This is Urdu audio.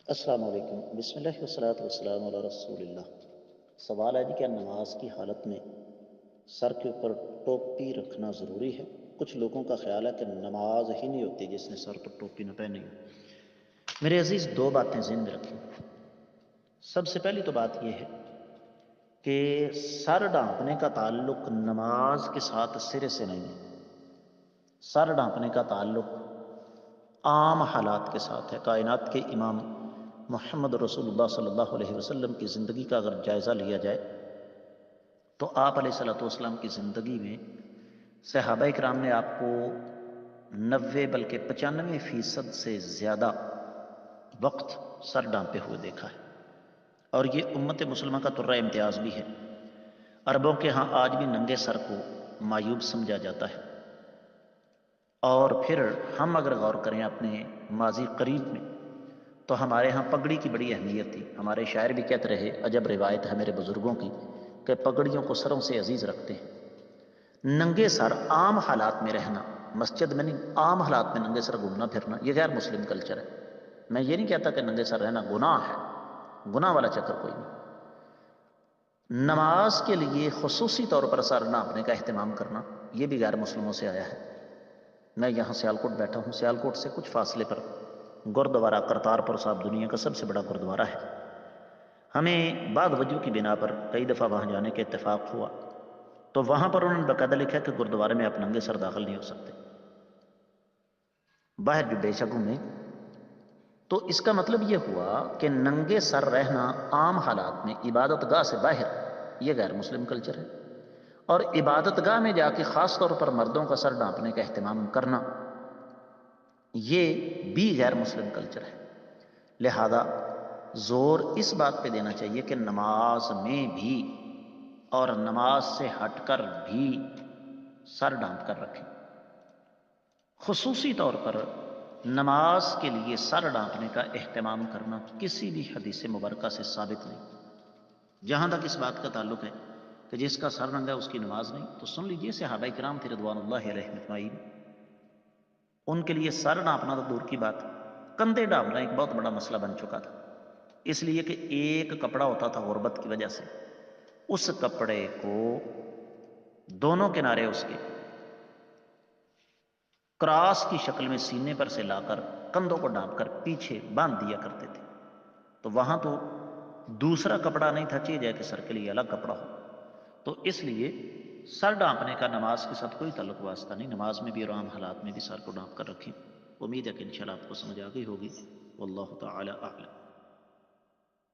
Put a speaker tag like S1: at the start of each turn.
S1: السلام علیکم، بسم اللہ والصلاۃ والسلام علی رسول اللہ۔ سوال ہے جی، کیا نماز کی حالت میں سر کے اوپر ٹوپی رکھنا ضروری ہے؟ کچھ لوگوں کا خیال ہے کہ نماز ہی نہیں ہوتی جس نے سر پر ٹوپی نہ پہنی ہو۔ میرے عزیز، دو باتیں ذہن میں رکھیں۔ سب سے پہلی تو بات یہ ہے کہ سر ڈھانپنے کا تعلق نماز کے ساتھ سرے سے نہیں ہے۔ سر ڈھانپنے کا تعلق عام حالات کے ساتھ ہے۔ کائنات کے امام محمد رسول اللہ صلی اللہ علیہ وسلم کی زندگی کا اگر جائزہ لیا جائے تو آپ علیہ الصلوۃ والسلام کی زندگی میں صحابہ کرام نے آپ کو 90 بلکہ 95% سے زیادہ وقت سر ڈھانپے ہوئے دیکھا ہے، اور یہ امت مسلمہ کا ترہ امتیاز بھی ہے۔ عربوں کے ہاں آج بھی ننگے سر کو معیوب سمجھا جاتا ہے، اور پھر ہم اگر غور کریں اپنے ماضی قریب میں تو ہمارے ہاں پگڑی کی بڑی اہمیت تھی۔ ہمارے شاعر بھی کہتے رہے، عجب روایت ہے میرے بزرگوں کی کہ پگڑیوں کو سروں سے عزیز رکھتے ہیں۔ ننگے سر عام حالات میں رہنا، مسجد میں نہیں، عام حالات میں ننگے سر گھومنا پھرنا، یہ غیر مسلم کلچر ہے۔ میں یہ نہیں کہتا کہ ننگے سر رہنا گناہ ہے، گناہ والا چکر کوئی نہیں۔ نماز کے لیے خصوصی طور پر سر ڈھانپنے کا اہتمام کرنا، یہ بھی غیر مسلموں سے آیا ہے۔ میں یہاں سیالکوٹ بیٹھا ہوں، سیالکوٹ سے کچھ فاصلے پر گردوارہ کرتارپور صاحب دنیا کا سب سے بڑا گردوارہ ہے۔ ہمیں بعض وجہ کی بنا پر کئی دفعہ وہاں جانے کے اتفاق ہوا، تو وہاں پر انہوں نے باقاعدہ لکھا کہ گردوارے میں آپ ننگے سر داخل نہیں ہو سکتے، باہر جو بے شک میں۔ تو اس کا مطلب یہ ہوا کہ ننگے سر رہنا عام حالات میں عبادت گاہ سے باہر، یہ غیر مسلم کلچر ہے۔ اور عبادت گاہ میں جا کے خاص طور پر مردوں کا سر ڈھانپنے کا اہتمام کرنا، یہ بھی غیر مسلم کلچر ہے۔ لہذا زور اس بات پہ دینا چاہیے کہ نماز میں بھی اور نماز سے ہٹ کر بھی سر ڈھانپ کر رکھیں۔ خصوصی طور پر نماز کے لیے سر ڈھانپنے کا اہتمام کرنا کسی بھی حدیث مبارکہ سے ثابت نہیں۔ جہاں تک اس بات کا تعلق ہے کہ جس کا سر ننگا اس کی نماز نہیں، تو سن لیجئے صحابہ کرام تھے رضوان اللہ علیہم اجمعین، ان کے لیے سر ڈھانپنا تو دور کی بات، کندھے ڈھانپنا ایک بہت بڑا مسئلہ بن چکا تھا۔ اس لیے کہ ایک کپڑا ہوتا تھا غربت کی وجہ سے، اس کپڑے کو دونوں کنارے اس کے کراس کی شکل میں سینے پر سے لا کر کندھوں کو ڈھانپ کر پیچھے باندھ دیا کرتے تھے۔ تو وہاں تو دوسرا کپڑا نہیں تھا، چاہیے جائے کہ سر کے لیے الگ کپڑا ہو۔ تو اس لیے سر ڈھانپنے کا نماز کے ساتھ کوئی تعلق واسطہ نہیں۔ نماز میں بھی اور عام حالات میں بھی سر کو ڈھانپ کر رکھیں۔ امید ہے کہ انشاءاللہ آپ کو سمجھ آ گئی ہوگی۔ واللہ تعالی اعلم۔